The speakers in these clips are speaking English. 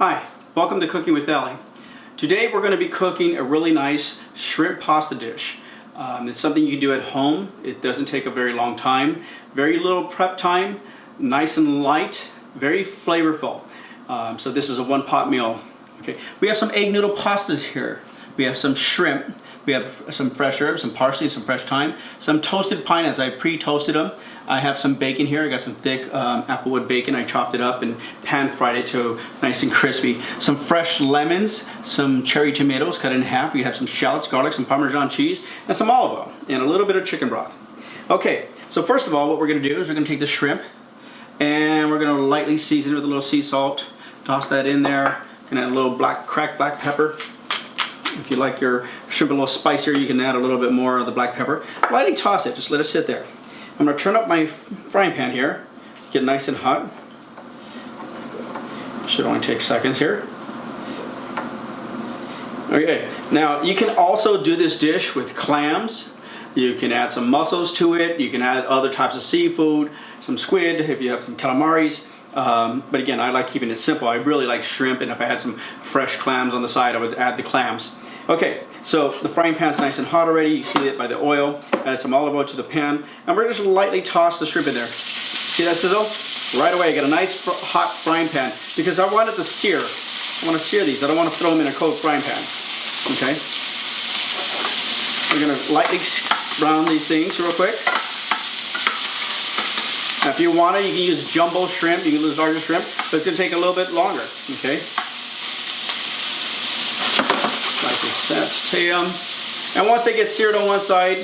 Hi, welcome to Cooking with Ellie. Today we're going to be cooking a really nice shrimp pasta dish. It's something you can do at home. It doesn't take a very long time. Very little prep time, nice and light, very flavorful. So this is a one-pot meal. Okay, we have some egg noodle pastas here. We have some shrimp. We have some fresh herbs, some parsley, some fresh thyme, some toasted pineapples. I pre-toasted them. I have some bacon here. I got some thick applewood bacon. I chopped it up and pan-fried it to nice and crispy. Some fresh lemons, some cherry tomatoes cut in half. We have some shallots, garlic, some Parmesan cheese, and some olive oil, and a little bit of chicken broth. Okay, so first of all, what we're going to do is we're going to take the shrimp, and we're going to lightly season it with a little sea salt. Toss that in there, and add a little cracked black pepper. If you like your shrimp a little spicier, you can add a little bit more of the black pepper. Lightly toss it, just let it sit there. I'm going to turn up my frying pan here, get nice and hot. Should only take seconds here. Okay, now you can also do this dish with clams. You can add some mussels to it. You can add other types of seafood, some squid if you have some calamaris. But again, I like keeping it simple. I really like shrimp, and if I had some fresh clams on the side, I would add the clams. Okay, so the frying pan's nice and hot already. You see it by the oil. Add some olive oil to the pan, and we're just lightly toss the shrimp in there. See that sizzle? Right away, I got a nice hot frying pan because I want it to sear. I want to sear these. I don't want to throw them in a cold frying pan. Okay. We're gonna lightly brown these things real quick. Now, if you want it, you can use jumbo shrimp. You can use larger shrimp, but it's gonna take a little bit longer. Okay. That's and once they get seared on one side,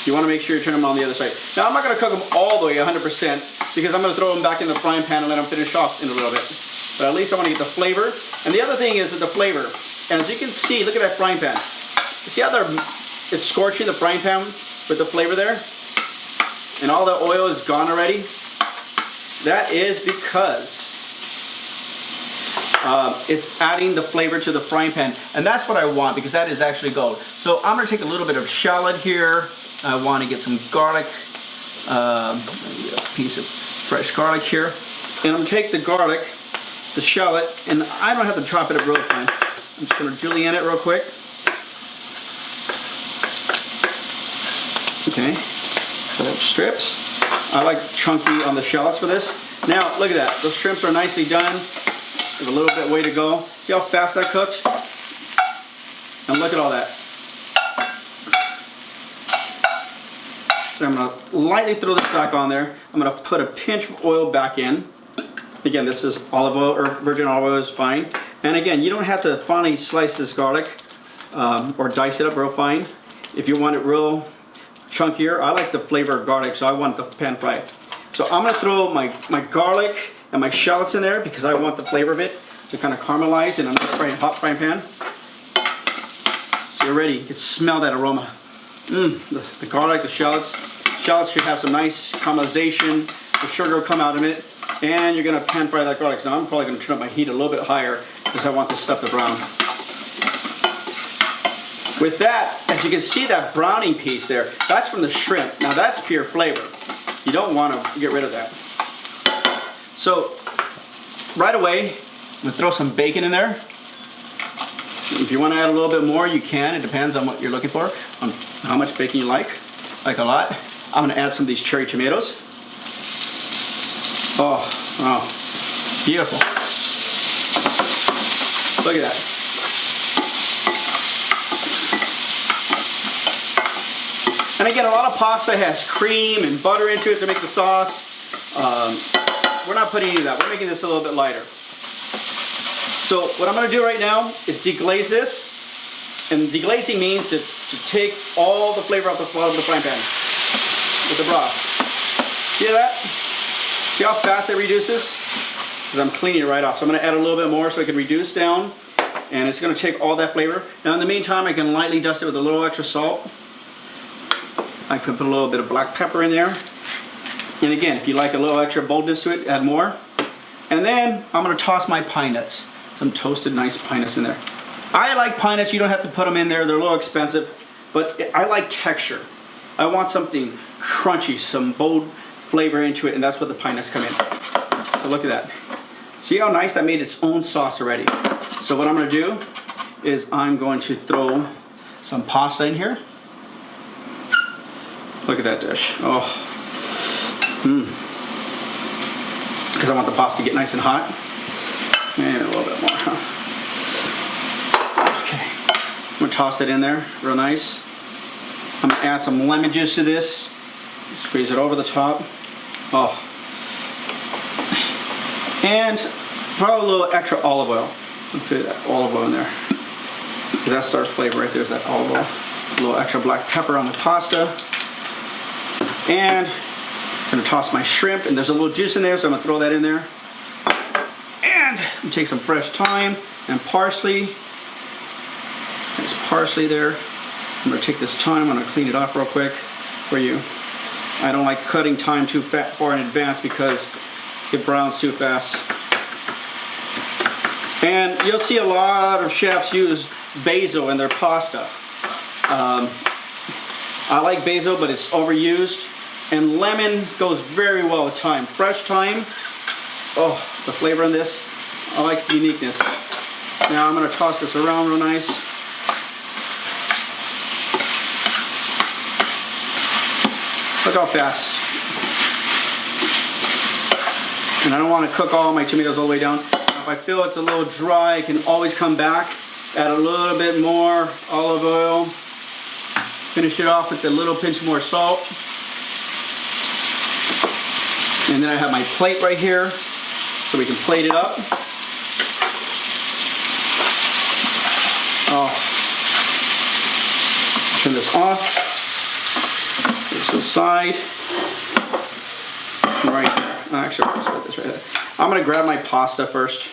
you want to make sure you turn them on the other side. Now I'm not going to cook them all the way 100% because I'm going to throw them back in the frying pan and let them finish off in a little bit. But at least I want to get the flavor. And the other thing is that the flavor. And as you can see, look at that frying pan. You see how it's scorching the frying pan with the flavor there? And all the oil is gone already? That is because it's adding the flavor to the frying pan, and that's what I want because that is actually gold. So I'm going to take a little bit of shallot here. I want to get some garlic, a piece of fresh garlic here, and I'm going to take the garlic, the shallot, and I don't have to chop it up real fine. I'm just going to julienne it real quick. Okay, little strips. I like chunky on the shallots for this. Now look at that. Those shrimps are nicely done. There's a little bit way to go. See how fast that cooked? And look at all that. So I'm going to lightly throw this back on there. I'm going to put a pinch of oil back in. Again, this is olive oil or virgin olive oil is fine. And again, you don't have to finely slice this garlic or dice it up real fine. If you want it real chunkier, I like the flavor of garlic, so I want the pan fried. So I'm going to throw my garlic and my shallots in there because I want the flavor of it to kind of caramelize in a nice hot frying pan. So you're ready. You can smell that aroma. The garlic, the shallots. Shallots should have some nice caramelization. The sugar will come out of it. And you're going to pan fry that garlic. Now I'm probably going to turn up my heat a little bit higher because I want this stuff to brown. With that, as you can see that browning piece there, that's from the shrimp. Now that's pure flavor. You don't want to get rid of that. So, right away, I'm going to throw some bacon in there. If you want to add a little bit more, you can. It depends on what you're looking for, on how much bacon you like a lot. I'm going to add some of these cherry tomatoes. Oh, wow, beautiful. Look at that. And again, a lot of pasta has cream and butter into it to make the sauce. We're not putting any of that. We're making this a little bit lighter. So what I'm going to do right now is deglaze this. And deglazing means to take all the flavor out the bottom of the frying pan with the broth. See that? See how fast it reduces? Because I'm cleaning it right off. So I'm going to add a little bit more so it can reduce down. And it's going to take all that flavor. Now in the meantime, I can lightly dust it with a little extra salt. I can put a little bit of black pepper in there. And again, if you like a little extra boldness to it, add more. And then I'm going to toss my pine nuts. Some toasted nice pine nuts in there. I like pine nuts. You don't have to put them in there. They're a little expensive. But I like texture. I want something crunchy, some bold flavor into it. And that's what the pine nuts come in. So look at that. See how nice that made its own sauce already? So what I'm gonna do is I'm going to throw some pasta in here. Look at that dish. Oh. Because I want the pasta to get nice and hot. And a little bit more, huh? Okay. I'm gonna toss it in there real nice. I'm gonna add some lemon juice to this. Squeeze it over the top. Oh. And probably a little extra olive oil. I'll put that olive oil in there. That starts flavor right there, is that olive oil. A little extra black pepper on the pasta. And I'm gonna toss my shrimp, and there's a little juice in there, so I'm gonna throw that in there. And I'm take some fresh thyme and parsley. There's parsley there. I'm gonna take this thyme, I'm gonna clean it off real quick for you. I don't like cutting thyme too far in advance because it browns too fast. And you'll see a lot of chefs use basil in their pasta. I like basil, but it's overused. And lemon goes very well with thyme. Fresh thyme, oh, the flavor on this, I like the uniqueness. Now I'm gonna toss this around real nice. Look how fast. And I don't want to cook all my tomatoes all the way down. If I feel it's a little dry, I can always come back, add a little bit more olive oil, finish it off with a little pinch more salt. And then I have my plate right here, so we can plate it up. Oh. Turn this off. This to the side. Right there. Actually, let's put this right there. I'm gonna grab my pasta first.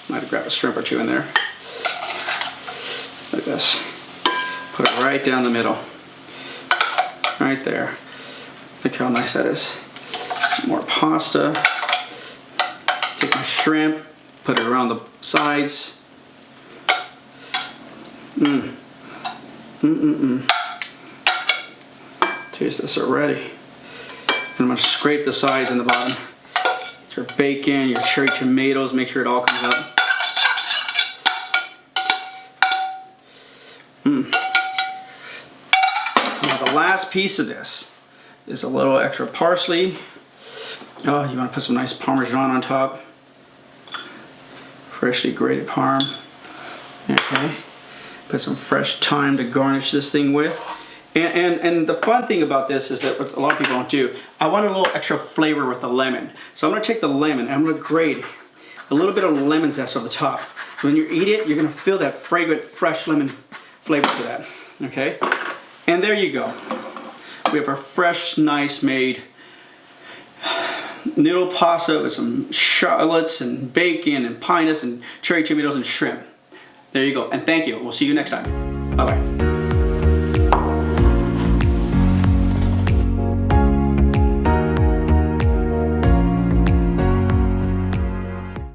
I might grab a shrimp or two in there. Like this. Put it right down the middle. Right there. Look how nice that is. More pasta. Take my shrimp, put it around the sides. Taste this already. And I'm going to scrape the sides and the bottom. Your bacon, your cherry tomatoes, make sure it all comes up. Now the last piece of this is a little extra parsley. Oh, you want to put some nice Parmesan on top. Freshly grated Parm. Okay. Put some fresh thyme to garnish this thing with. And the fun thing about this is that what a lot of people don't do, I want a little extra flavor with the lemon. So I'm going to take the lemon and I'm going to grate a little bit of lemon zest on the top. When you eat it, you're going to feel that fragrant, fresh lemon flavor to that. Okay? And there you go. We have our fresh, nice made noodle pasta with some shallots and bacon and pinus and cherry tomatoes and shrimp. There you go. And thank you. We'll see you next time. Bye-bye.